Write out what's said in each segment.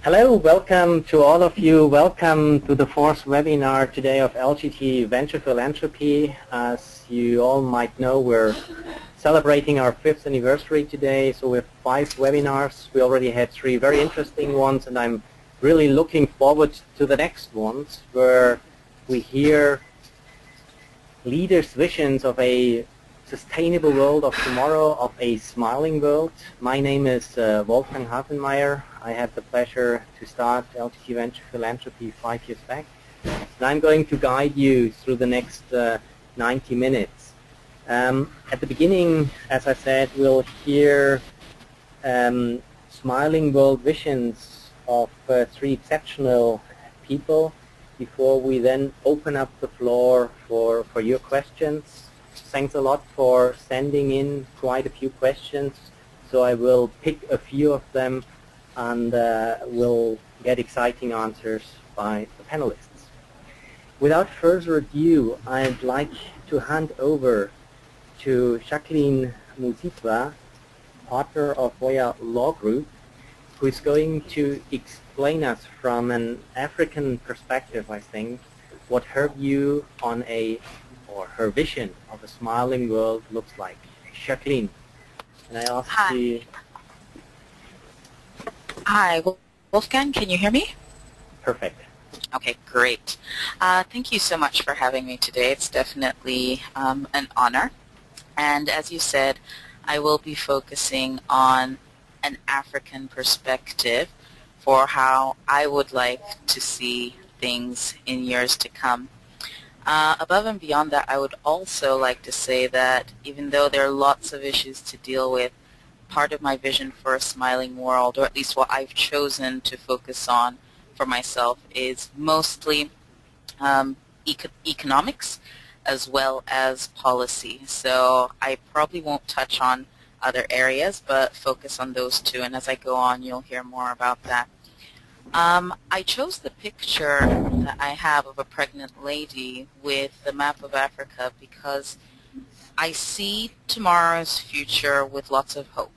Hello, welcome to all of you. Welcome to the fourth webinar today of LGT Venture Philanthropy. As you all might know, we're celebrating our 5th anniversary today, so we have 5 webinars. We already had 3 very interesting ones, and I'm really looking forward to the next ones where we hear leaders' visions of a sustainable world of tomorrow, of a smiling world. My name is Wolfgang Hafenmeier. I had the pleasure to start LGT Venture Philanthropy 5 years back. And I'm going to guide you through the next 90 minutes. At the beginning, as I said, we'll hear smiling world visions of 3 exceptional people before we then open up the floor for your questions. Thanks a lot for sending in quite a few questions, so I will pick a few of them and we'll get exciting answers by the panelists. Without further ado, I'd like to hand over to Jacqueline Musitwa, partner of Voya Law Group, who is going to explain us from an African perspective, I think, what her view on or her vision of a smiling world looks like. Jacqueline, and I ask you... Hi, Wolfgang, can you hear me? Perfect. Okay, great. Thank you so much for having me today. It's definitely an honor. And as you said, I will be focusing on an African perspective for how I would like to see things in years to come. Above and beyond that, I would also like to say that even though there are lots of issues to deal with, part of my vision for a smiling world, or at least what I've chosen to focus on for myself, is mostly economics as well as policy. So I probably won't touch on other areas, but focus on those 2, and as I go on, you'll hear more about that. I chose the picture that I have of a pregnant lady with the map of Africa because I see tomorrow's future with lots of hope.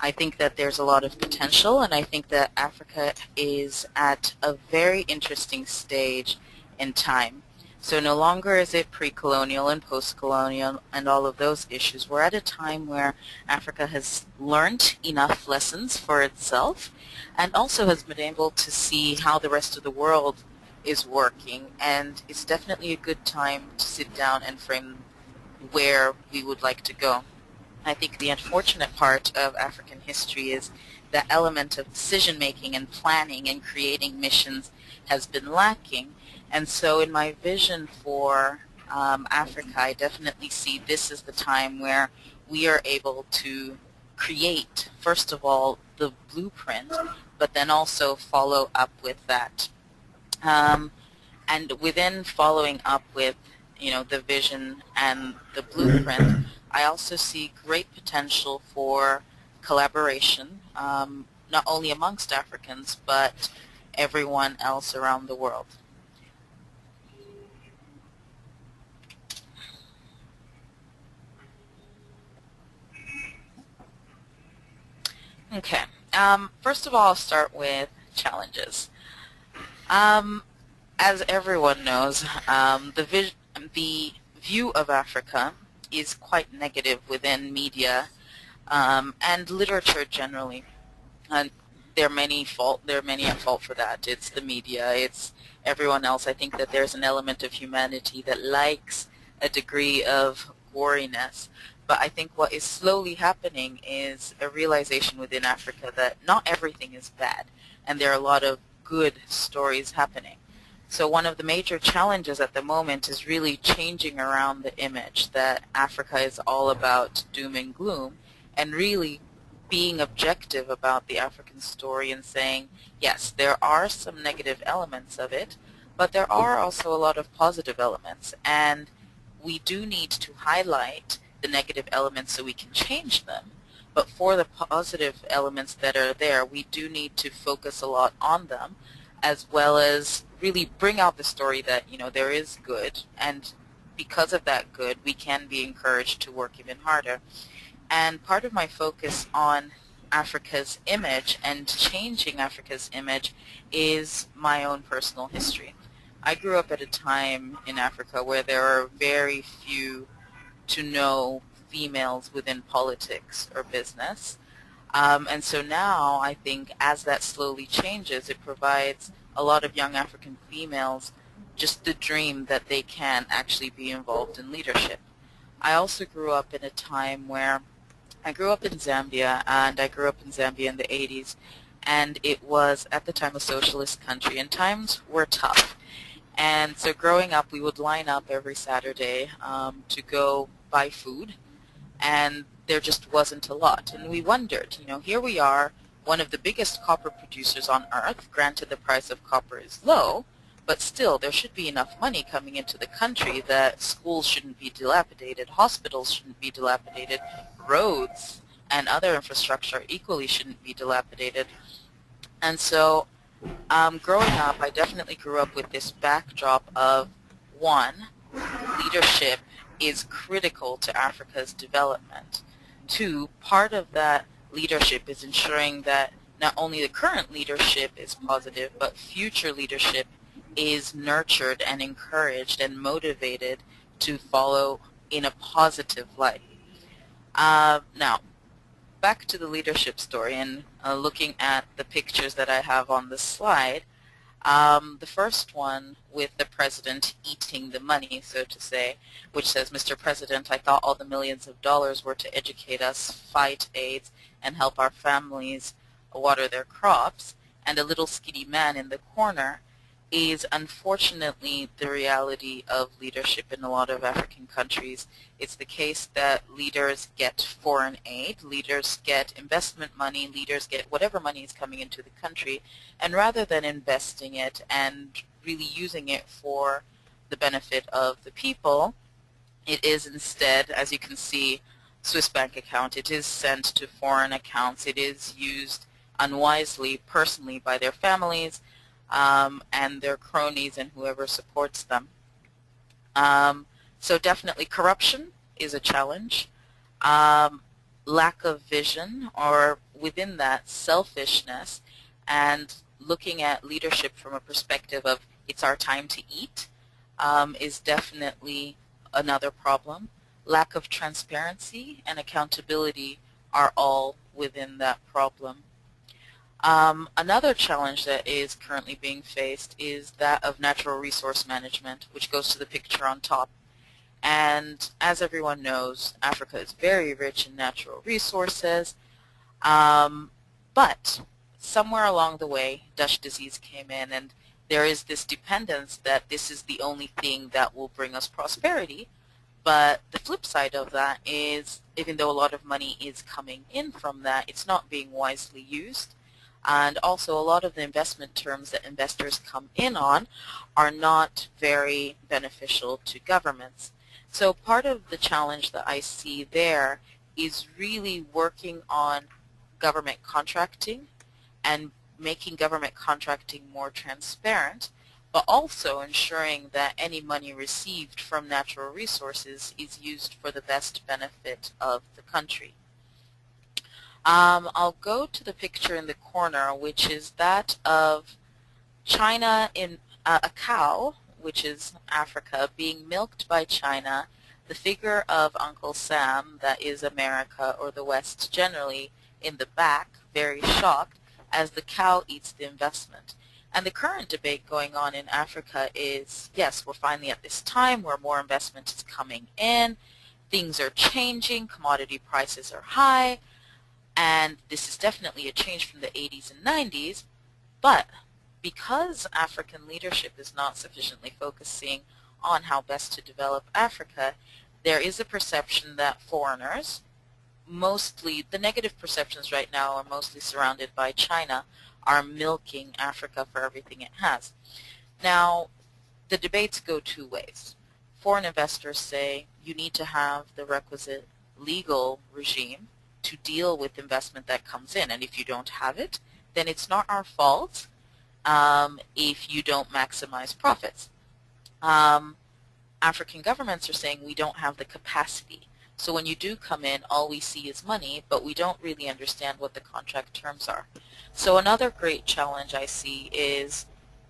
I think that there's a lot of potential, and I think that Africa is at a very interesting stage in time. So no longer is it pre-colonial and post-colonial and all of those issues. We're at a time where Africa has learned enough lessons for itself and also has been able to see how the rest of the world is working, and it's definitely a good time to sit down and frame where we would like to go. I think the unfortunate part of African history is the element of decision-making and planning and creating missions has been lacking. And so in my vision for Africa, I definitely see this as the time where we are able to create, first of all, the blueprint, but then also follow up with that. And within following up with, the vision and the blueprint, I also see great potential for collaboration, not only amongst Africans, but everyone else around the world. Okay. First of all, I'll start with challenges. As everyone knows, the view of Africa is quite negative within media and literature generally. And there are many at fault for that. It's the media, it's everyone else. I think that there's an element of humanity that likes a degree of goriness. But I think what is slowly happening is a realization within Africa that not everything is bad, and there are a lot of good stories happening. So one of the major challenges at the moment is really changing around the image that Africa is all about doom and gloom, and really being objective about the African story and saying, yes, there are some negative elements of it, but there are also a lot of positive elements, and we do need to highlight the negative elements so we can change them. But for the positive elements that are there, we do need to focus a lot on them, as well as really bring out the story that, there is good, and because of that good, we can be encouraged to work even harder. And part of my focus on Africa's image and changing Africa's image is my own personal history. I grew up at a time in Africa where there are very few to no females within politics or business. And so now I think as that slowly changes, it provides a lot of young African females just the dream that they can actually be involved in leadership. I also grew up in a time where I grew up in Zambia, and I grew up in Zambia in the 80s, and it was at the time a socialist country, and times were tough. And so growing up, we would line up every Saturday to go buy food, and there just wasn't a lot. And we wondered, you know, here we are, one of the biggest copper producers on earth. Granted, the price of copper is low, but still there should be enough money coming into the country that schools shouldn't be dilapidated, hospitals shouldn't be dilapidated, roads and other infrastructure equally shouldn't be dilapidated. And so growing up, I definitely grew up with this backdrop of, one, leadership is critical to Africa's development. Two, part of that leadership is ensuring that not only the current leadership is positive, but future leadership is nurtured and encouraged and motivated to follow in a positive light. Now, back to the leadership story and looking at the pictures that I have on the slide. The first one with the president eating the money, so to say, which says, "Mr. President, I thought all the millions of dollars were to educate us, fight AIDS, and help our families water their crops," and a little skinny man in the corner is unfortunately the reality of leadership in a lot of African countries. It's the case that leaders get foreign aid, leaders get investment money, leaders get whatever money is coming into the country, and rather than investing it and really using it for the benefit of the people, it is instead, as you can see, Swiss bank account, it is sent to foreign accounts, it is used unwisely personally by their families, and their cronies and whoever supports them. So definitely corruption is a challenge. Lack of vision, or within that, selfishness, and looking at leadership from a perspective of it's our time to eat is definitely another problem. Lack of transparency and accountability are all within that problem. Another challenge that is currently being faced is that of natural resource management, which goes to the picture on top. And as everyone knows, Africa is very rich in natural resources, but somewhere along the way, Dutch disease came in, and there is this dependence that this is the only thing that will bring us prosperity. But the flip side of that is, even though a lot of money is coming in from that, it's not being wisely used. And also a lot of the investment terms that investors come in on are not very beneficial to governments. So part of the challenge that I see there is really working on government contracting and making government contracting more transparent, but also ensuring that any money received from natural resources is used for the best benefit of the country. I'll go to the picture in the corner, which is that of China in a cow, which is Africa, being milked by China, the figure of Uncle Sam, that is America or the West generally, in the back, very shocked, as the cow eats the investment. And the current debate going on in Africa is, yes, we're finally at this time where more investment is coming in, things are changing, commodity prices are high, and this is definitely a change from the 80s and 90s, but because African leadership is not sufficiently focusing on how best to develop Africa, there is a perception that foreigners, mostly, the negative perceptions right now are mostly surrounded by China, are milking Africa for everything it has. Now, the debates go two ways. Foreign investors say you need to have the requisite legal regime to deal with investment that comes in, and if you don't have it, then it's not our fault if you don't maximize profits. African governments are saying we don't have the capacity. So when you do come in, all we see is money, but we don't really understand what the contract terms are. So another great challenge I see is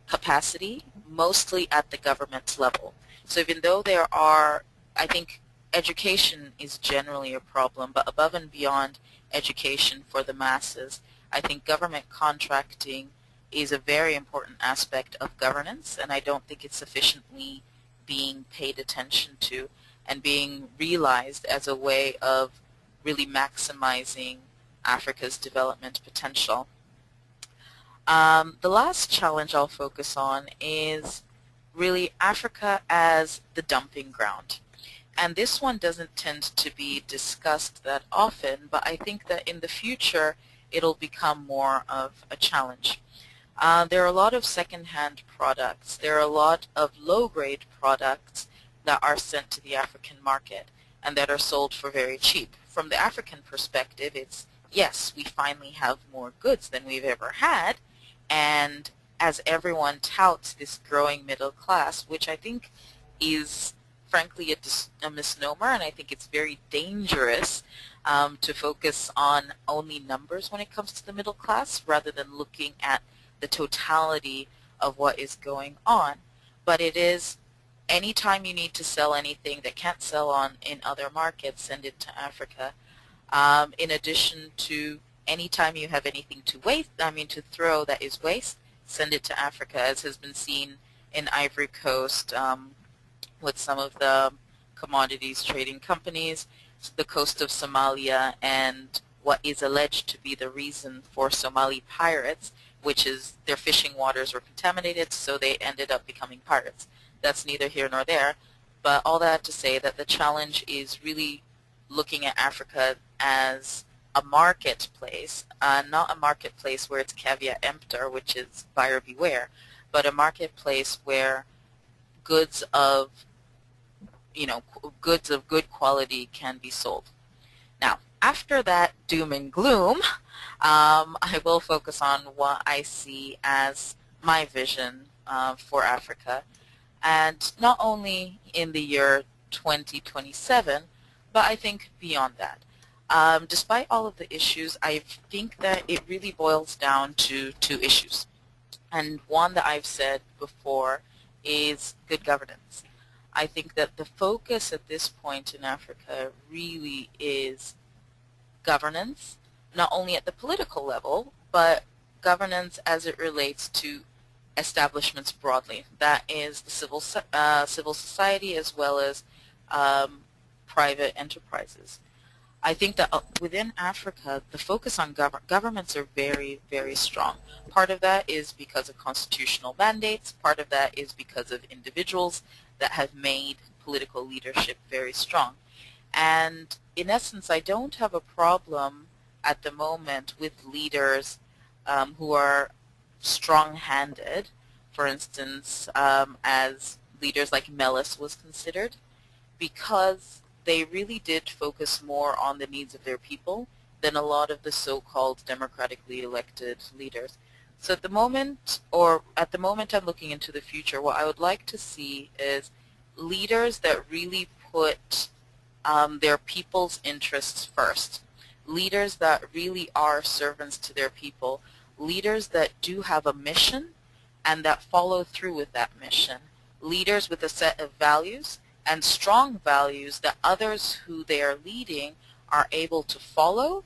capacity, mostly at the government level. So even though there are, I think education is generally a problem, but above and beyond education for the masses, I think government contracting is a very important aspect of governance, and I don't think it's sufficiently being paid attention to and being realized as a way of really maximizing Africa's development potential. The last challenge I'll focus on is really Africa as the dumping ground. And this one doesn't tend to be discussed that often, but I think that in the future it'll become more of a challenge. There are a lot of second-hand products. There are a lot of low-grade products that are sent to the African market and that are sold for very cheap. From the African perspective, it's, yes, we finally have more goods than we've ever had, and as everyone touts this growing middle class, which I think is frankly a misnomer, and I think it's very dangerous to focus on only numbers when it comes to the middle class rather than looking at the totality of what is going on. But it is, anytime you need to sell anything that can't sell on in other markets, send it to Africa. In addition to anytime you have anything to to throw that is waste, send it to Africa, as has been seen in Ivory Coast with some of the commodities trading companies, the coast of Somalia, and what is alleged to be the reason for Somali pirates, which is their fishing waters were contaminated, so they ended up becoming pirates. That's neither here nor there, but all that to say that the challenge is really looking at Africa as a marketplace, not a marketplace where it's caveat emptor, which is buyer beware, but a marketplace where goods of goods of good quality can be sold. Now, after that doom and gloom, I will focus on what I see as my vision for Africa, and not only in the year 2027, but I think beyond that. Despite all of the issues, I think that it really boils down to two issues. And one that I've said before is good governance. I think that the focus at this point in Africa really is governance, not only at the political level, but governance as it relates to establishments broadly. That is the civil society as well as private enterprises. I think that within Africa, the focus on governments are very, very strong. Part of that is because of constitutional mandates. Part of that is because of individuals that have made political leadership very strong. And in essence, I don't have a problem at the moment with leaders who are strong-handed, for instance, as leaders like Melis was considered, because they really did focus more on the needs of their people than a lot of the so-called democratically elected leaders. So at the moment I'm looking into the future, what I would like to see is leaders that really put their people's interests first, leaders that really are servants to their people, leaders that do have a mission and that follow through with that mission, leaders with a set of values and strong values that others who they are leading are able to follow,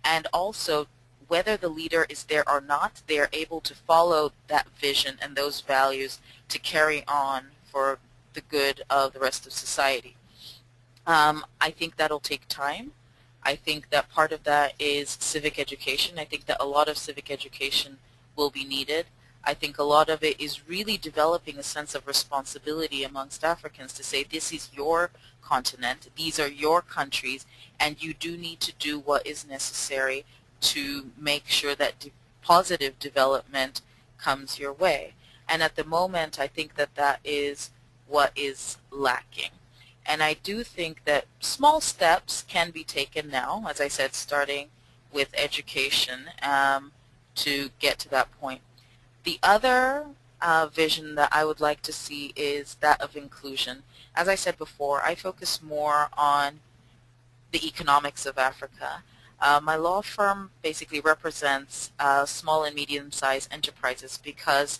and also whether the leader is there or not, they are able to follow that vision and those values to carry on for the good of the rest of society. I think that'll take time. I think that part of that is civic education. I think that a lot of civic education will be needed. I think a lot of it is really developing a sense of responsibility amongst Africans to say this is your continent, these are your countries, and you do need to do what is necessary to make sure that positive development comes your way. And at the moment, I think that that is what is lacking. And I do think that small steps can be taken now, as I said, starting with education to get to that point. The other vision that I would like to see is that of inclusion. As I said before, I focus more on the economics of Africa. My law firm basically represents small and medium-sized enterprises because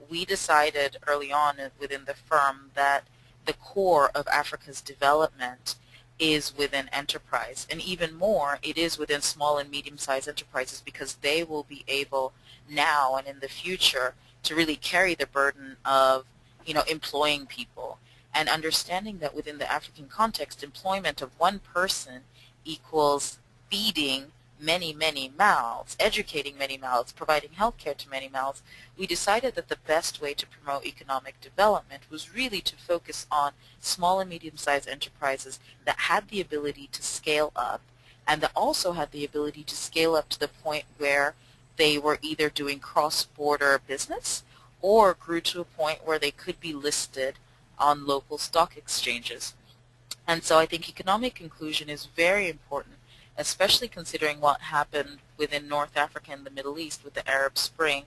we decided early on within the firm that the core of Africa's development is within enterprise, and even more it is within small and medium-sized enterprises, because they will be able now and in the future to really carry the burden of employing people, and understanding that within the African context, employment of one person equals feeding many, many mouths, educating many mouths, providing health care to many mouths. We decided that the best way to promote economic development was really to focus on small and medium-sized enterprises that had the ability to scale up, and that also had the ability to scale up to the point where they were either doing cross-border business or grew to a point where they could be listed on local stock exchanges. And so I think economic inclusion is very important, especially considering what happened within North Africa and the Middle East with the Arab Spring.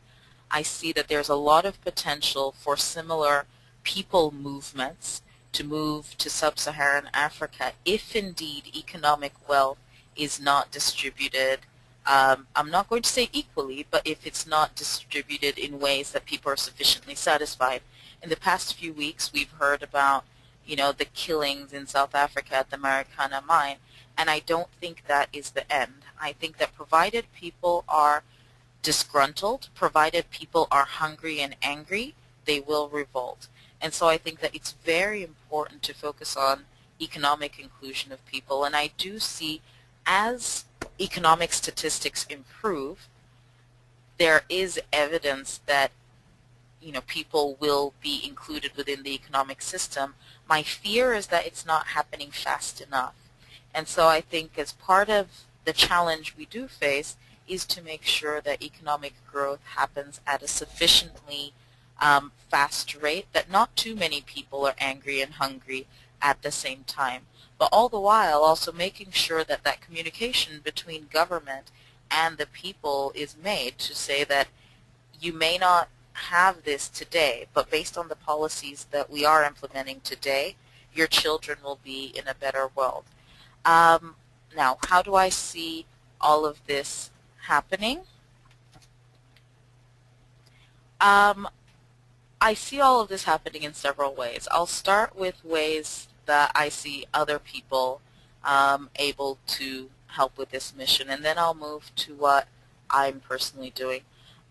I see that there's a lot of potential for similar people movements to move to sub-Saharan Africa if indeed economic wealth is not distributed. I'm not going to say equally, but if it's not distributed in ways that people are sufficiently satisfied. In the past few weeks, we've heard about, the killings in South Africa at the Marikana mine, and I don't think that is the end. I think that provided people are disgruntled, provided people are hungry and angry, they will revolt. And so I think that it's very important to focus on economic inclusion of people, and I do see, as economic statistics improve, there is evidence that people will be included within the economic system. My fear is that it's not happening fast enough. And so I think as part of the challenge we do face is to make sure that economic growth happens at a sufficiently fast rate, that not too many people are angry and hungry at the same time, but all the while also making sure that that communication between government and the people is made to say that you may not have this today, but based on the policies that we are implementing today, your children will be in a better world. Now, how do I see all of this happening? I see all of this happening in several ways. I'll start with ways that I see other people able to help with this mission, and then I'll move to what I'm personally doing.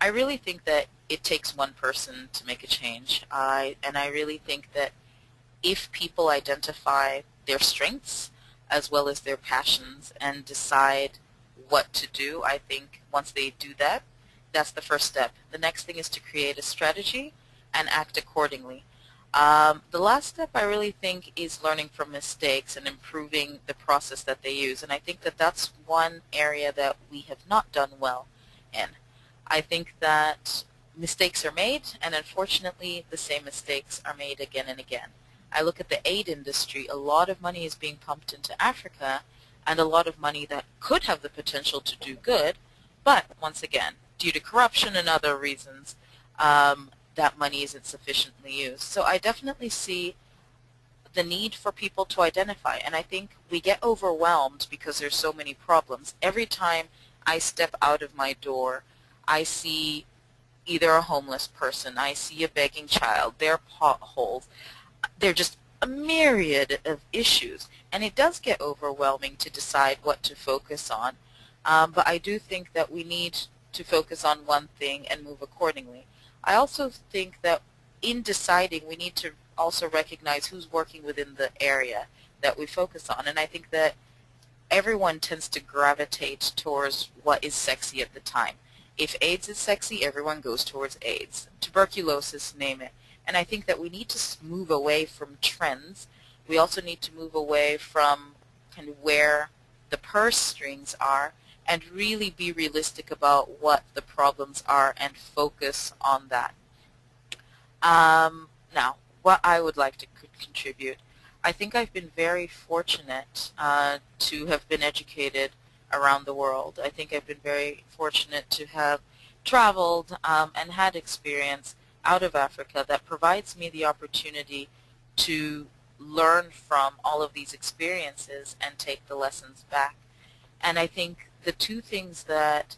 I really think that it takes one person to make a change, and I really think that if people identify their strengths as well as their passions and decide what to do, I think once they do that, that's the first step. The next thing is to create a strategy and act accordingly. The last step, I really think, is learning from mistakes and improving the process that they use, and I think that that's one area that we have not done well in. I think that mistakes are made, and unfortunately the same mistakes are made again and again. I look at the aid industry, a lot of money is being pumped into Africa, and a lot of money that could have the potential to do good, but once again, due to corruption and other reasons, that money isn't sufficiently used. So I definitely see the need for people to identify, and I think we get overwhelmed because there's so many problems. Every time I step out of my door, I see either a homeless person, I see a begging child, there are potholes, they're just a myriad of issues, and it does get overwhelming to decide what to focus on, but I do think that we need to focus on one thing and move accordingly. I also think that in deciding, we need to also recognize who's working within the area that we focus on, and I think that everyone tends to gravitate towards what is sexy at the time. If AIDS is sexy, everyone goes towards AIDS. Tuberculosis, name it. And I think that we need to move away from trends. We also need to move away from kind of where the purse strings are and really be realistic about what the problems are and focus on that. Now, what I would like to contribute, I think I've been very fortunate to have been educated around the world. I think I've been very fortunate to have traveled and had experience out of Africa that provides me the opportunity to learn from all of these experiences and take the lessons back. And I think the two things that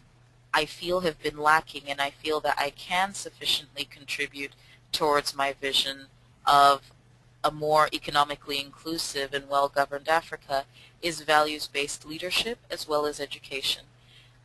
I feel have been lacking, and I feel that I can sufficiently contribute towards my vision of a more economically inclusive and well-governed Africa, is values-based leadership as well as education.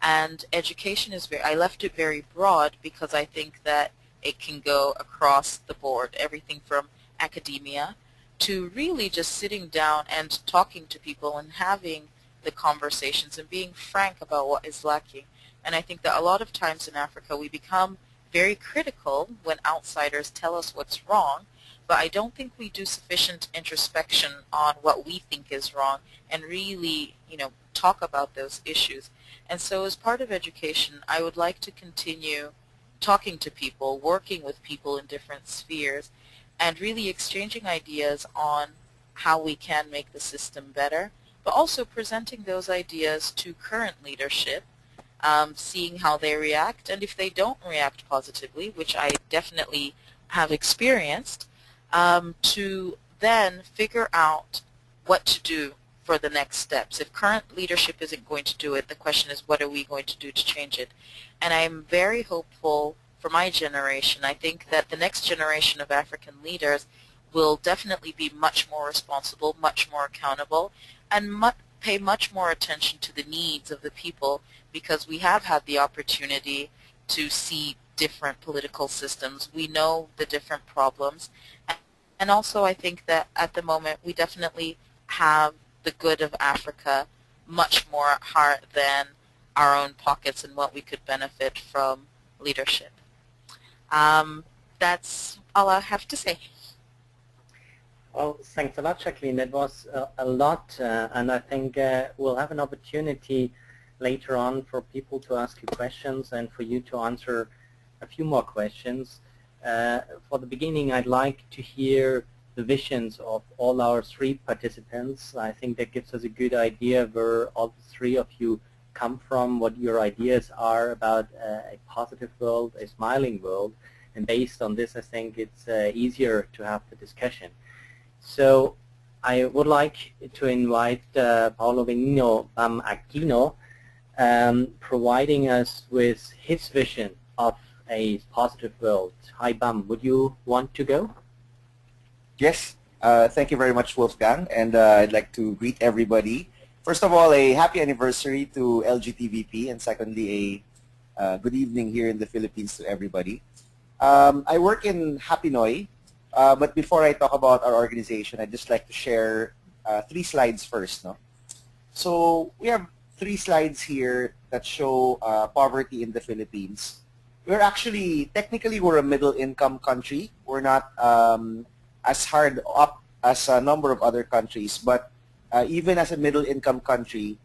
And education is I left it very broad because I think that it can go across the board, everything from academia to really just sitting down and talking to people and having the conversations and being frank about what is lacking. And I think that a lot of times in Africa we become very critical when outsiders tell us what's wrong, but I don't think we do sufficient introspection on what we think is wrong and really, talk about those issues. And so as part of education, I would like to continue talking to people, working with people in different spheres, and really exchanging ideas on how we can make the system better, but also presenting those ideas to current leadership, seeing how they react, and if they don't react positively, which I definitely have experienced, to then figure out what to do for the next steps. If current leadership isn't going to do it, the question is, what are we going to do to change it? And I'm very hopeful for my generation. I think that the next generation of African leaders will definitely be much more responsible, much more accountable, and pay much more attention to the needs of the people, because we have had the opportunity to see different political systems. We know the different problems. And also I think that at the moment we definitely have the good of Africa much more at heart than our own pockets and what we could benefit from leadership. That's all I have to say. Well, thanks a lot, Jacqueline. That was a lot, and I think we'll have an opportunity later on for people to ask you questions and for you to answer a few more questions. For the beginning, I'd like to hear the visions of all our three participants. I think that gives us a good idea where all the three of you come from, what your ideas are about a positive world, a smiling world, and based on this I think it's easier to have the discussion. So I would like to invite Paolo Benigno Bam Aquino, providing us with his vision of a positive world. Hi Bam, would you want to go? Yes, thank you very much, Wolfgang, and I'd like to greet everybody. First of all, a happy anniversary to LGT VP, and secondly, a good evening here in the Philippines to everybody. I work in Hapinoy, but before I talk about our organization, I'd just like to share 3 slides first. No? So we have 3 slides here that show poverty in the Philippines. We're actually, technically, we're a middle-income country. We're not as hard up as a number of other countries, but even as a middle-income country,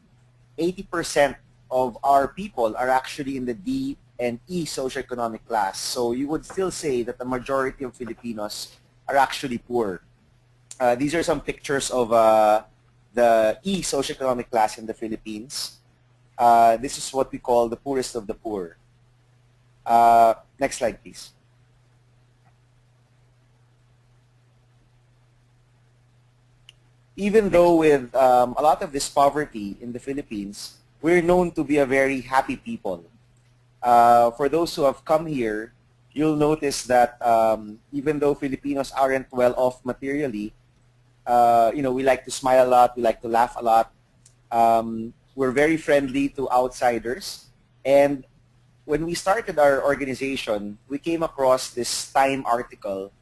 80% of our people are actually in the D and E socioeconomic class. So you would still say that the majority of Filipinos are actually poor. These are some pictures of the E socioeconomic class in the Philippines. This is what we call the poorest of the poor. Next slide, please. Even though with a lot of this poverty in the Philippines, we're known to be a very happy people. For those who have come here, you'll notice that even though Filipinos aren't well off materially, we like to smile a lot, we like to laugh a lot. We're very friendly to outsiders. And when we started our organization, we came across this Time article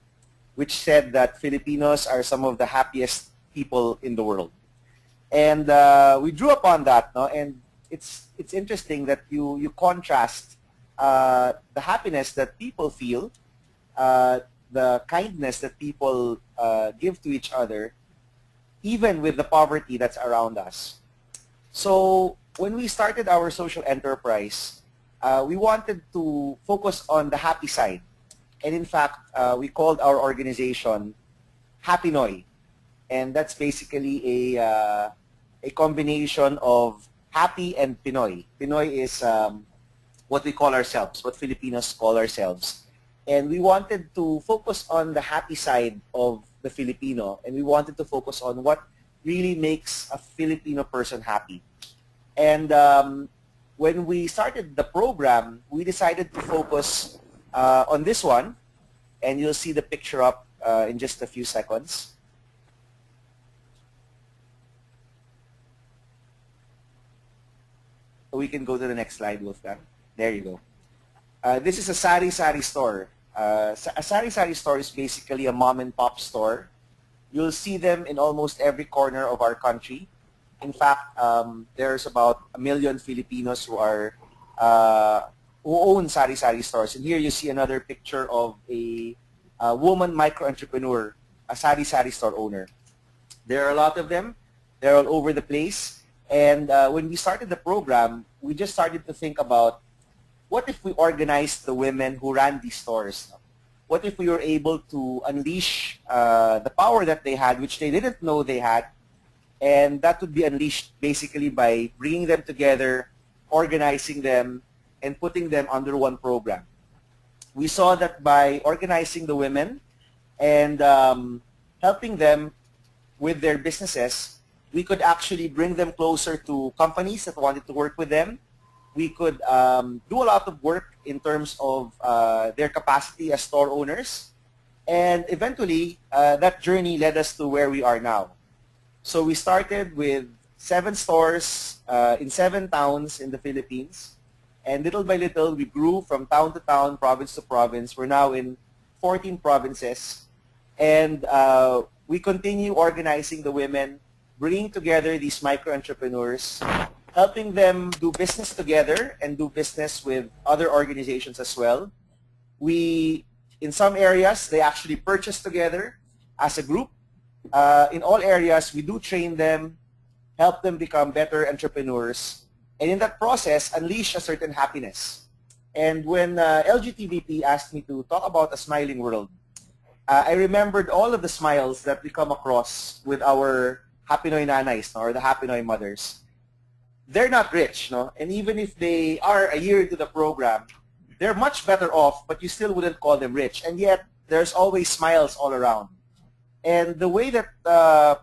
which said that Filipinos are some of the happiest people in the world. And we drew upon that, no? And it's interesting that you contrast the happiness that people feel, the kindness that people give to each other, even with the poverty that's around us. So when we started our social enterprise, we wanted to focus on the happy side. And in fact, we called our organization Hapinoy. And that's basically a combination of happy and Pinoy. Pinoy is what we call ourselves, what Filipinos call ourselves. And we wanted to focus on the happy side of the Filipino, and we wanted to focus on what really makes a Filipino person happy. And when we started the program, we decided to focus on this one, and you'll see the picture up in just a few seconds. We can go to the next slide, Wolfgang. There you go. This is a sari-sari store. A sari-sari store is basically a mom-and-pop store. You'll see them in almost every corner of our country. In fact, there's about 1 million Filipinos who are who own sari-sari stores. And here you see another picture of a woman micro-entrepreneur, a sari-sari store owner. There are a lot of them. They're all over the place. And when we started the program, we just started to think about, what if we organized the women who ran these stores? What if we were able to unleash the power that they had, which they didn't know they had, and that would be unleashed basically by bringing them together, organizing them, and putting them under one program. We saw that by organizing the women and helping them with their businesses, we could actually bring them closer to companies that wanted to work with them. We could do a lot of work in terms of their capacity as store owners. And eventually, that journey led us to where we are now. So we started with 7 stores in 7 towns in the Philippines. And little by little, we grew from town to town, province to province. We're now in 14 provinces. And we continue organizing the women, bringing together these micro-entrepreneurs, helping them do business together and do business with other organizations as well. In some areas, they actually purchase together as a group. In all areas, we do train them, help them become better entrepreneurs, and in that process, unleash a certain happiness. And when LGT VP asked me to talk about a smiling world, I remembered all of the smiles that we come across with our Hapinoy nanays, or the Hapinoy mothers. They're not rich, no? And even if they are a year into the program, they're much better off, but you still wouldn't call them rich. And yet, there's always smiles all around. And the way that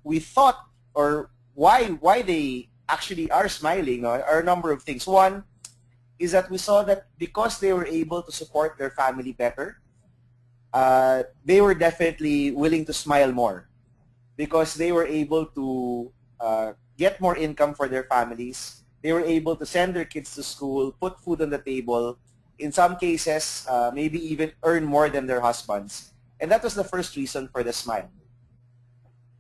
we thought, or why they actually are smiling, are a number of things. One is that we saw that because they were able to support their family better, they were definitely willing to smile more, because they were able to get more income for their families. They were able to send their kids to school, put food on the table, in some cases, maybe even earn more than their husbands. And that was the first reason for the smile.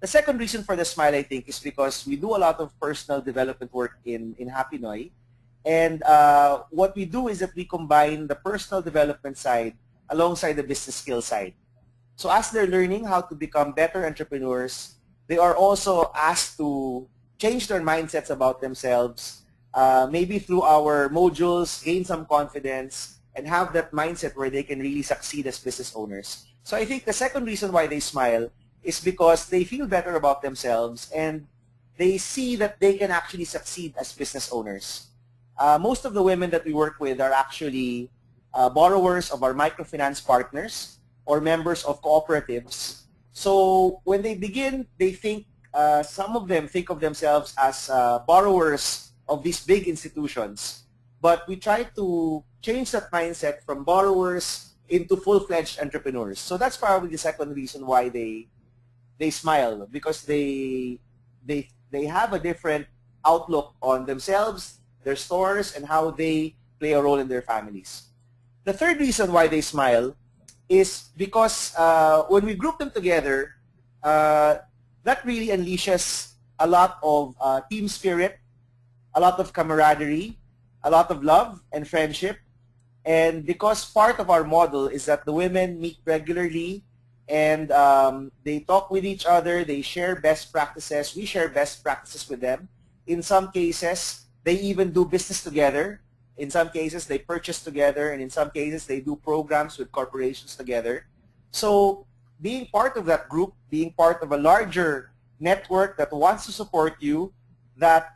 The second reason for the smile, I think, is because we do a lot of personal development work in Hapinoy. And what we do is that we combine the personal development side alongside the business skill side. So as they're learning how to become better entrepreneurs, they are also asked to change their mindsets about themselves, maybe through our modules, gain some confidence, and have that mindset where they can really succeed as business owners. So I think the second reason why they smile is because they feel better about themselves and they see that they can actually succeed as business owners. Most of the women that we work with are actually borrowers of our microfinance partners or members of cooperatives. So when they begin, they think, some of them think of themselves as borrowers of these big institutions. But we try to change that mindset from borrowers into full-fledged entrepreneurs. So that's probably the second reason why they smile, because they have a different outlook on themselves, their stores, and how they play a role in their families. The third reason why they smile is because when we group them together, that really unleashes a lot of team spirit, a lot of camaraderie, a lot of love and friendship. And because part of our model is that the women meet regularly and they talk with each other, they share best practices, we share best practices with them. In some cases, they even do business together. In some cases, they purchase together, and in some cases, they do programs with corporations together. So being part of that group, being part of a larger network that wants to support you, that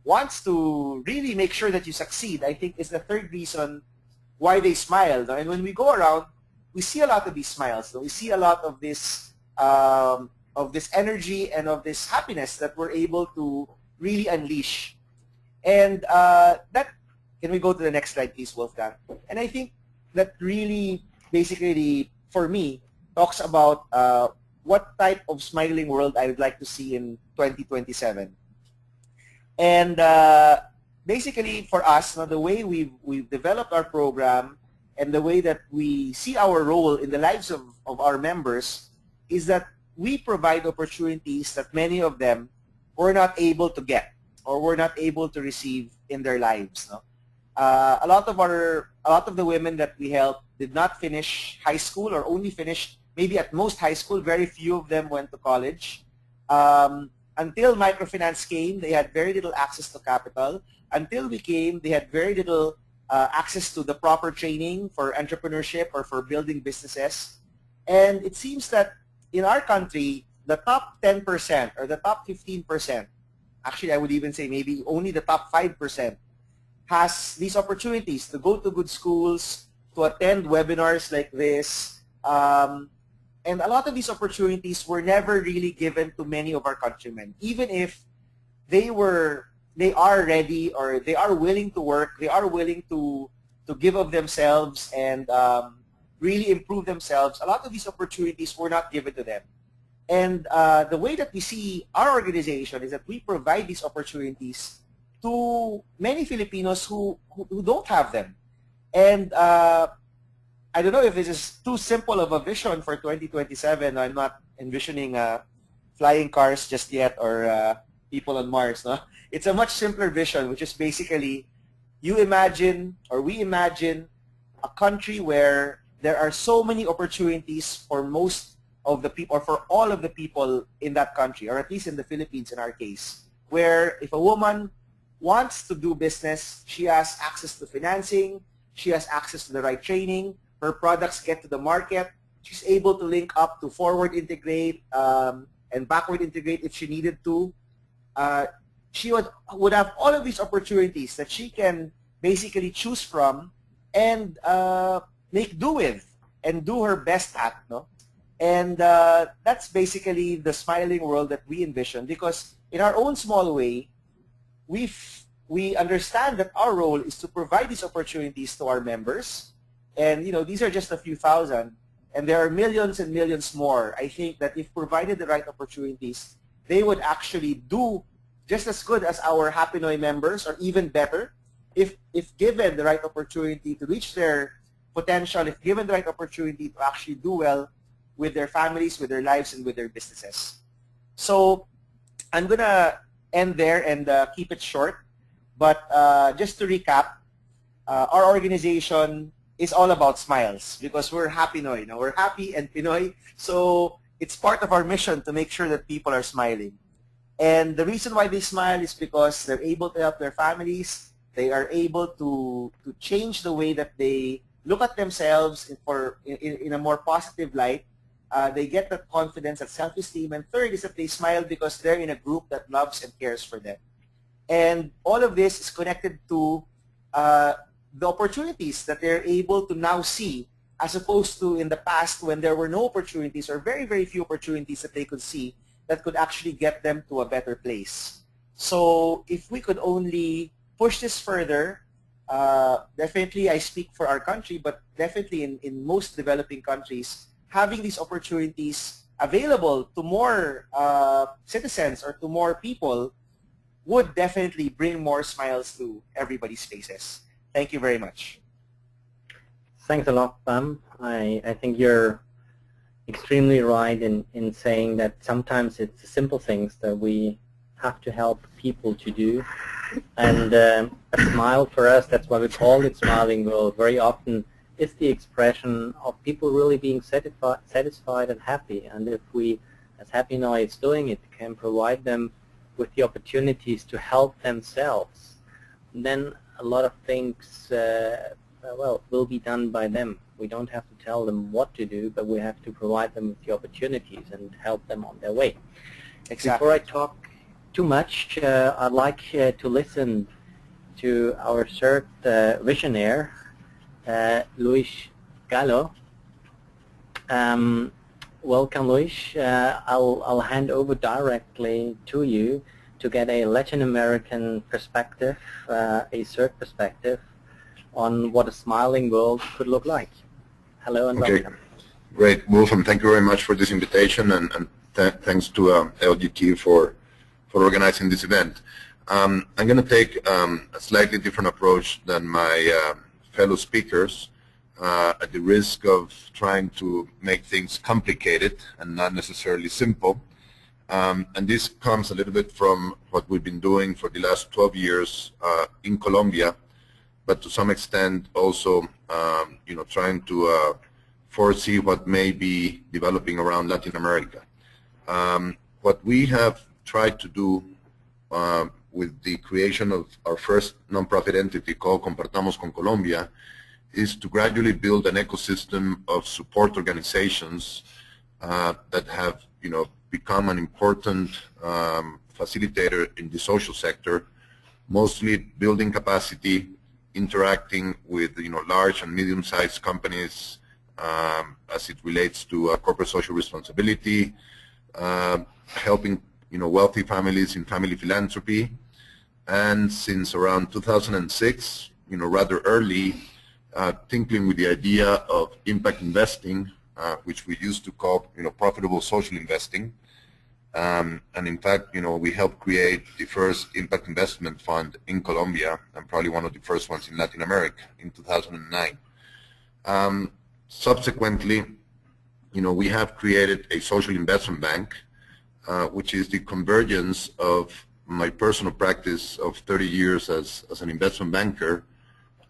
wants to really make sure that you succeed, I think is the third reason why they smile. And when we go around, we see a lot of these smiles. We see a lot of this of this energy and of this happiness that we're able to really unleash. And that, can we go to the next slide, please, Wolfgang? And I think that really, basically, for me, talks about what type of smiling world I would like to see in 2027. And basically, for us, the way we've developed our program and the way that we see our role in the lives of our members is that we provide opportunities that many of them were not able to get or were not able to receive in their lives. No? A lot of the women that we help did not finish high school or only finished maybe at most high school. Very few of them went to college. Until microfinance came, they had very little access to capital. Until we came, they had very little access to the proper training for entrepreneurship or for building businesses. And it seems that in our country, the top 10% or the top 15%, actually I would even say maybe only the top 5%, has these opportunities to go to good schools, to attend webinars like this. And a lot of these opportunities were never really given to many of our countrymen, even if they are ready or they are willing to work, they are willing to give of themselves and really improve themselves. A lot of these opportunities were not given to them. And the way that we see our organization is that we provide these opportunities to many Filipinos who don't have them. And I don't know if this is too simple of a vision for 2027. I'm not envisioning flying cars just yet or people on Mars. No? It's a much simpler vision, which is basically you imagine or we imagine a country where there are so many opportunities for most of the people or for all of the people in that country, or at least in the Philippines in our case, where if a woman wants to do business, she has access to financing, she has access to the right training, her products get to the market, she's able to link up to forward integrate and backward integrate if she needed to. She would have all of these opportunities that she can basically choose from and make do with and do her best at. No? And that's basically the smiling world that we envision, because in our own small way, we understand that our role is to provide these opportunities to our members. And these are just a few thousand, and there are millions and millions more. I think that if provided the right opportunities, they would actually do just as good as our Happy Noy members, or even better, if given the right opportunity to reach their potential, if given the right opportunity to actually do well with their families, with their lives, and with their businesses. So I'm going to end there and keep it short. But just to recap, our organization is all about smiles because we're Happy Noy. We're happy and Pinoy. So it's part of our mission to make sure that people are smiling. And the reason why they smile is because they're able to help their families. They are able to change the way that they look at themselves in a more positive light. They get that confidence and self-esteem. And third is that they smile because they're in a group that loves and cares for them. And all of this is connected to the opportunities that they're able to now see, as opposed to in the past when there were no opportunities or very, very few opportunities that they could see that could actually get them to a better place. So if we could only push this further, definitely I speak for our country, but definitely in most developing countries, having these opportunities available to more citizens or to more people would definitely bring more smiles to everybody's faces. Thank you very much. Thanks a lot, Pam. I think you're extremely right in saying that sometimes it's the simple things that we have to help people to do. And a smile for us, that's why we call it Smiling World, very often is the expression of people really being satisfied and happy. And if we, as Happy Noy is doing it, can provide them with the opportunities to help themselves, then a lot of things will be done by them. We don't have to tell them what to do, but we have to provide them with the opportunities and help them on their way. Exactly. Before I talk too much, I'd like to listen to our third visionaire, Luis Gallo. Welcome, Luis. I'll hand over directly to you to get a Latin American perspective, a CERT perspective on what a smiling world could look like. Hello and Okay, welcome. great, Wolfram. Thank you very much for this invitation, and thanks to LGT for organizing this event. I'm going to take a slightly different approach than my fellow speakers, at the risk of trying to make things complicated and not necessarily simple. And this comes a little bit from what we've been doing for the last 12 years in Colombia, but to some extent also, trying to foresee what may be developing around Latin America. What we have tried to do with the creation of our first nonprofit entity called Compartamos con Colombia is to gradually build an ecosystem of support organizations that have, become an important facilitator in the social sector, mostly building capacity, interacting with, large and medium-sized companies as it relates to corporate social responsibility, helping, wealthy families in family philanthropy, and since around 2006, rather early, tinkling with the idea of impact investing, which we used to call, profitable social investing. And in fact, we helped create the first impact investment fund in Colombia, and probably one of the first ones in Latin America in 2009. Subsequently, we have created a social investment bank, which is the convergence of my personal practice of 30 years as an investment banker,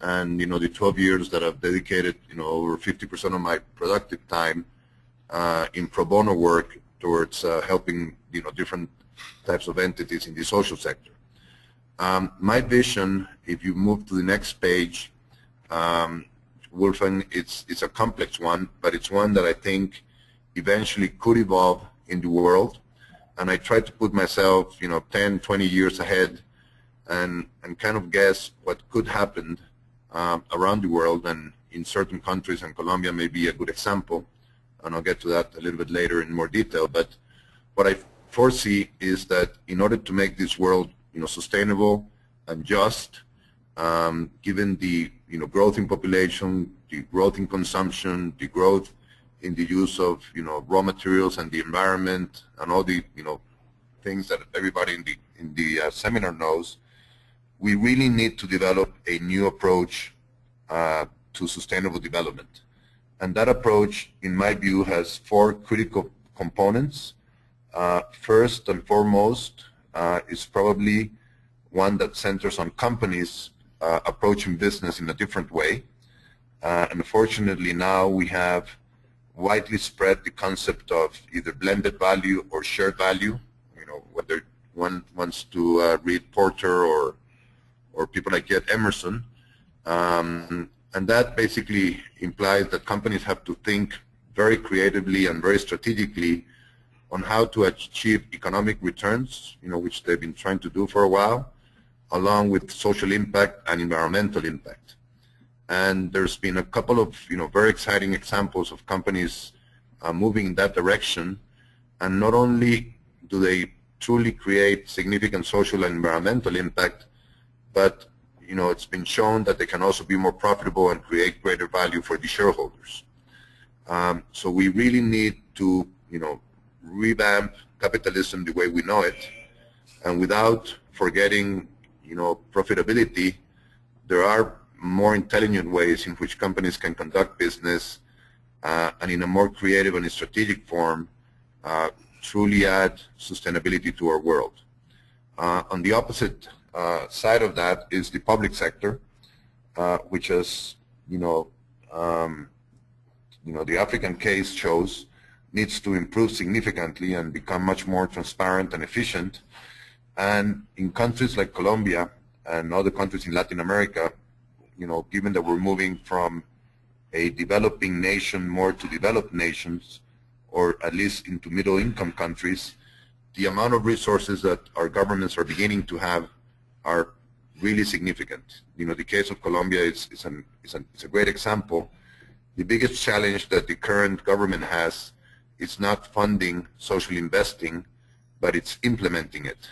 and the 12 years that I've dedicated, over 50% of my productive time in pro bono work towards helping, different types of entities in the social sector. My vision, if you move to the next page, Wolfgang, it's a complex one, but it's one that I think eventually could evolve in the world. And I try to put myself, 10, 20 years ahead and kind of guess what could happen around the world and in certain countries, and Colombia may be a good example, and I'll get to that a little bit later in more detail. But what I foresee is that in order to make this world, sustainable and just, given the, growth in population, the growth in consumption, the growth in the use of, raw materials and the environment, and all the, things that everybody in the seminar knows, we really need to develop a new approach to sustainable development. And that approach, in my view, has four critical components. First and foremost is probably one that centers on companies approaching business in a different way. Unfortunately, now we have widely spread the concept of either blended value or shared value, whether one wants to read Porter or people like Emerson. And that basically implies that companies have to think very creatively and very strategically on how to achieve economic returns, which they've been trying to do for a while, along with social impact and environmental impact. And there's been a couple of, very exciting examples of companies moving in that direction. And not only do they truly create significant social and environmental impact, but it's been shown that they can also be more profitable and create greater value for the shareholders. So we really need to, revamp capitalism the way we know it, and without forgetting, profitability. There are more intelligent ways in which companies can conduct business, and in a more creative and strategic form, truly add sustainability to our world. On the opposite side of that is the public sector, which as the African case shows, needs to improve significantly and become much more transparent and efficient. And in countries like Colombia and other countries in Latin America, given that we're moving from a developing nation more to developed nations, or at least into middle-income countries, the amount of resources that our governments are beginning to have are really significant. The case of Colombia is a great example. The biggest challenge that the current government has it's not funding social investing, but it's implementing it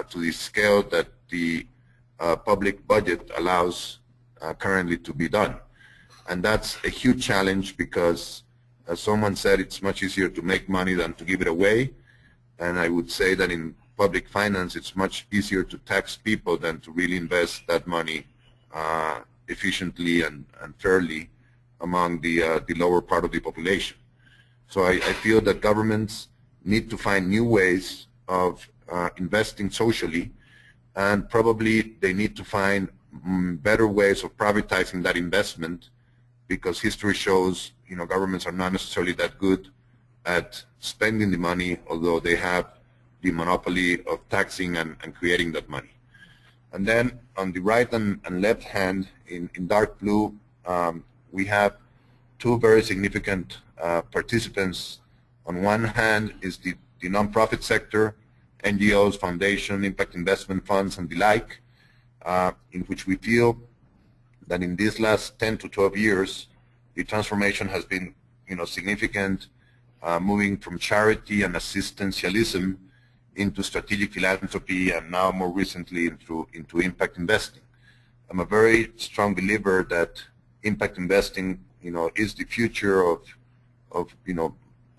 to the scale that the public budget allows currently to be done. And that's a huge challenge because, as someone said, it's much easier to make money than to give it away. And I would say that in public finance, it's much easier to tax people than to really invest that money efficiently and fairly among the lower part of the population. So I feel that governments need to find new ways of investing socially, and probably they need to find better ways of privatizing that investment, because history shows, governments are not necessarily that good at spending the money, although they have the monopoly of taxing and creating that money. And then on the right and left hand in dark blue, we have two very significant participants. On one hand is the nonprofit sector, NGOs, foundation, impact investment funds, and the like, in which we feel that in these last 10 to 12 years, the transformation has been, significant, moving from charity and assistantialism into strategic philanthropy, and now more recently into impact investing. I'm a very strong believer that impact investing, is the future of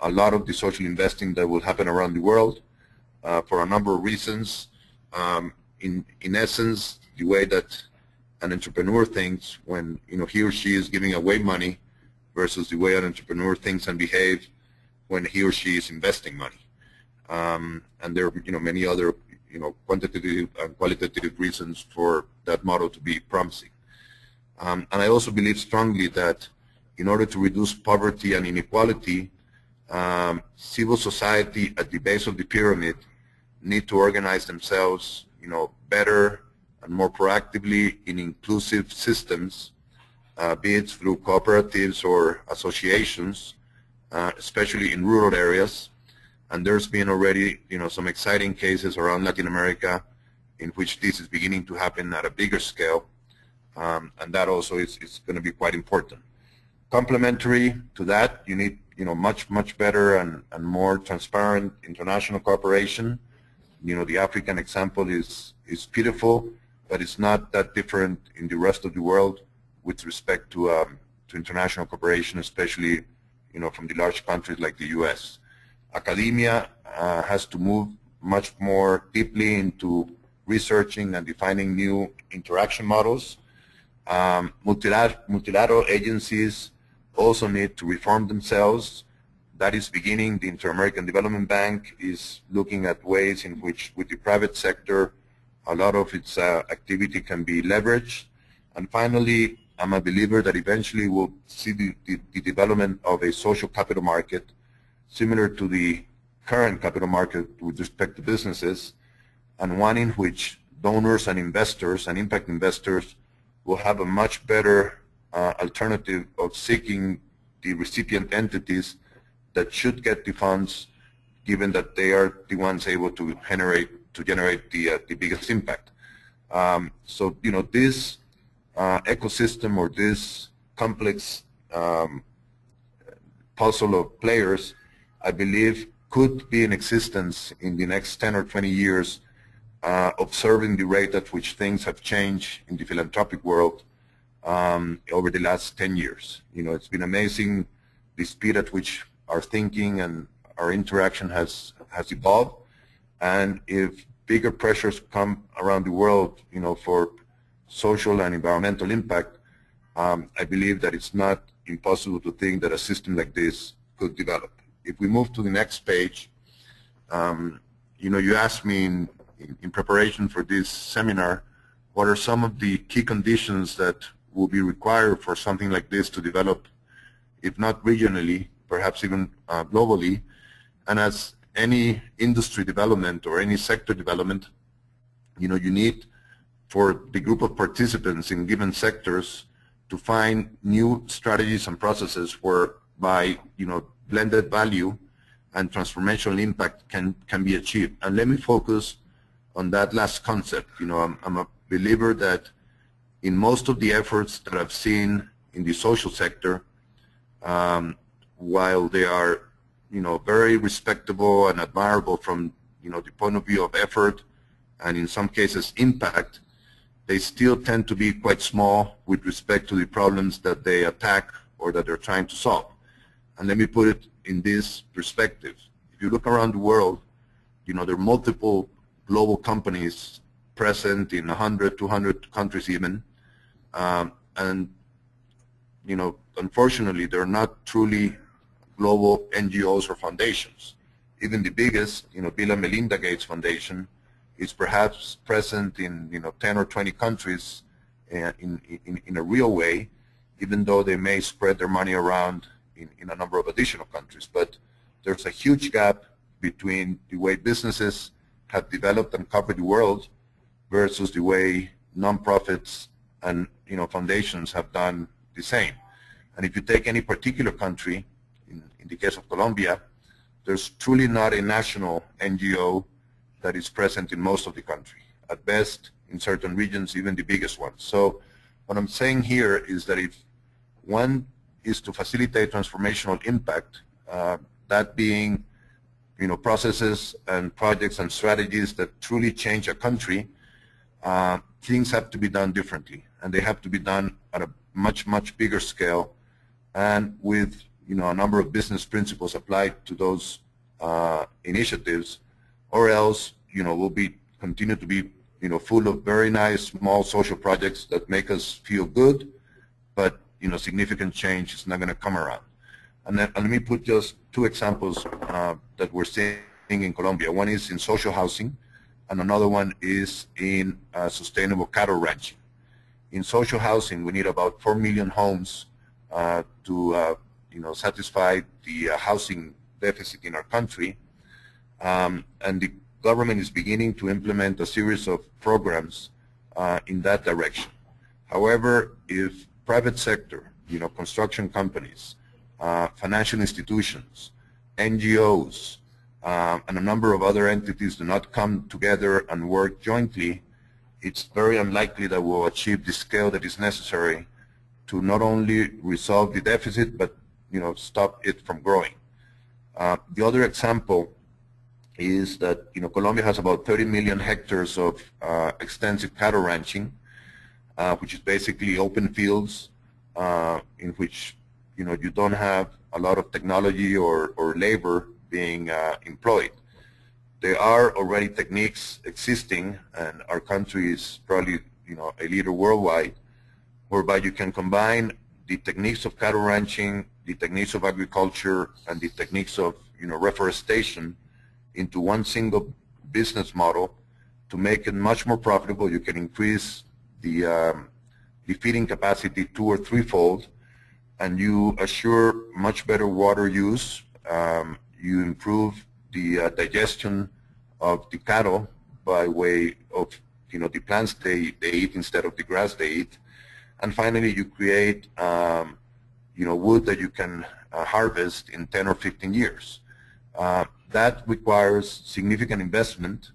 a lot of the social investing that will happen around the world for a number of reasons. In essence, the way that an entrepreneur thinks when he or she is giving away money versus the way an entrepreneur thinks and behaves when he or she is investing money. And there are many other quantitative and qualitative reasons for that model to be promising. And I also believe strongly that in order to reduce poverty and inequality, civil society at the base of the pyramid need to organize themselves better and more proactively in inclusive systems, be it through cooperatives or associations, especially in rural areas. And there's been already some exciting cases around Latin America in which this is beginning to happen at a bigger scale, and that also is going to be quite important. Complementary to that, you need much better and more transparent international cooperation. The African example is pitiful, but it's not that different in the rest of the world with respect to international cooperation, especially from the large countries like the U.S. Academia has to move much more deeply into researching and defining new interaction models. Multilateral agencies also need to reform themselves. That is beginning. The Inter-American Development Bank is looking at ways in which, with the private sector, a lot of its activity can be leveraged. And finally, I'm a believer that eventually we'll see the development of a social capital market similar to the current capital market with respect to businesses, and one in which donors and investors and impact investors will have a much better alternative of seeking the recipient entities that should get the funds, given that they are the ones able to generate the biggest impact. So this ecosystem, or this complex puzzle of players, I believe could be in existence in the next 10 or 20 years, observing the rate at which things have changed in the philanthropic world over the last 10 years. It's been amazing the speed at which our thinking and our interaction has evolved. And if bigger pressures come around the world, for social and environmental impact, I believe that it's not impossible to think that a system like this could develop. If we move to the next page, you asked me in preparation for this seminar, what are some of the key conditions that will be required for something like this to develop, if not regionally, perhaps even globally. And as any industry development or any sector development, you need for the group of participants in given sectors to find new strategies and processes whereby blended value and transformational impact can be achieved. And let me focus on that last concept. I'm a believer that in most of the efforts that I've seen in the social sector, while they are very respectable and admirable from, the point of view of effort and in some cases impact, they still tend to be quite small with respect to the problems that they attack or that they're trying to solve. And let me put it in this perspective. If you look around the world, there are multiple global companies present in 100, 200 countries even, and unfortunately, they're not truly global NGOs or foundations. Even the biggest, Bill and Melinda Gates Foundation, is perhaps present in 10 or 20 countries in a real way, even though they may spread their money around in a number of additional countries. But there's a huge gap between the way businesses have developed and covered the world versus the way nonprofits and foundations have done the same. And if you take any particular country, in the case of Colombia, there's truly not a national NGO that is present in most of the country. At best, in certain regions, even the biggest ones. So what I'm saying here is that if one is to facilitate transformational impact, that being processes and projects and strategies that truly change a country, things have to be done differently, and they have to be done at a much, much bigger scale and with a number of business principles applied to those initiatives, or else we'll continue to be full of very nice small social projects that make us feel good, but significant change is not going to come around. And let me put just two examples that we're seeing in Colombia. One is in social housing, and another one is in sustainable cattle ranching. In social housing, we need about 4 million homes to satisfy the housing deficit in our country, and the government is beginning to implement a series of programs in that direction. However, if private sector, construction companies, financial institutions, NGOs, and a number of other entities do not come together and work jointly, it's very unlikely that we'll achieve the scale that is necessary to not only resolve the deficit, but stop it from growing. The other example is that Colombia has about 30 million hectares of extensive cattle ranching, which is basically open fields in which you don't have a lot of technology or labor being employed. There are already techniques existing, and our country is probably a leader worldwide, whereby you can combine the techniques of cattle ranching, the techniques of agriculture, and the techniques of reforestation into one single business model to make it much more profitable. You can increase the feeding capacity 2- or 3-fold, and you assure much better water use. You improve the digestion of the cattle by way of the plants they eat instead of the grass they eat. And finally, you create wood that you can harvest in 10 or 15 years. That requires significant investment,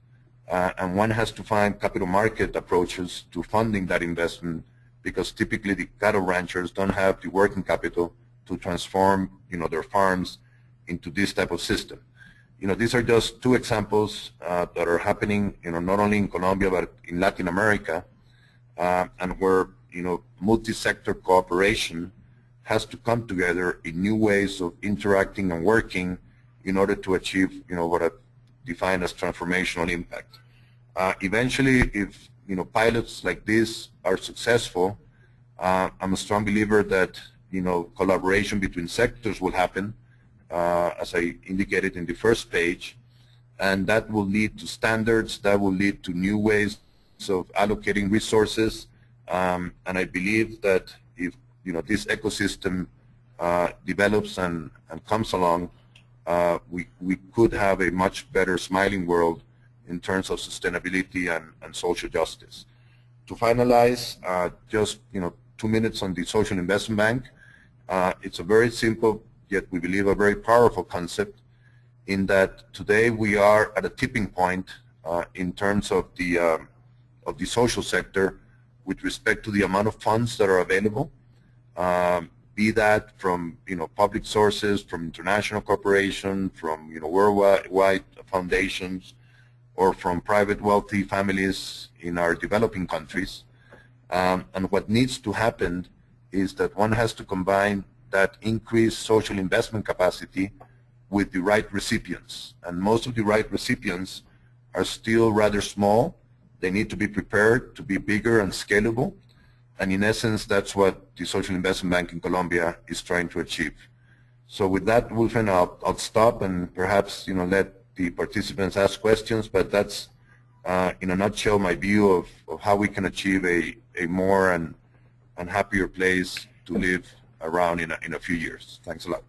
and one has to find capital market approaches to funding that investment, because typically the cattle ranchers don't have the working capital to transform their farms into this type of system. These are just two examples that are happening not only in Colombia but in Latin America, and where multi-sector cooperation has to come together in new ways of interacting and working in order to achieve what I define as transformational impact. Eventually, if pilots like this are successful, I'm a strong believer that collaboration between sectors will happen, as I indicated in the first page, and that will lead to standards, that will lead to new ways of allocating resources, and I believe that if this ecosystem develops and comes along, we could have a much better smiling world in terms of sustainability and social justice. To finalize, just 2 minutes on the Social Investment Bank. It's a very simple, yet we believe a very powerful concept, in that today we are at a tipping point in terms of the social sector with respect to the amount of funds that are available, be that from public sources, from international corporations, from worldwide foundations, or from private wealthy families in our developing countries. And what needs to happen is that one has to combine that increased social investment capacity with the right recipients. And most of the right recipients are still rather small. They need to be prepared to be bigger and scalable. And in essence, that's what the Social Investment Bank in Colombia is trying to achieve. So with that, Wolfen, I'll stop and perhaps let the participants ask questions, but that's in a nutshell my view of how we can achieve a more and happier place to live around in a few years. Thanks a lot.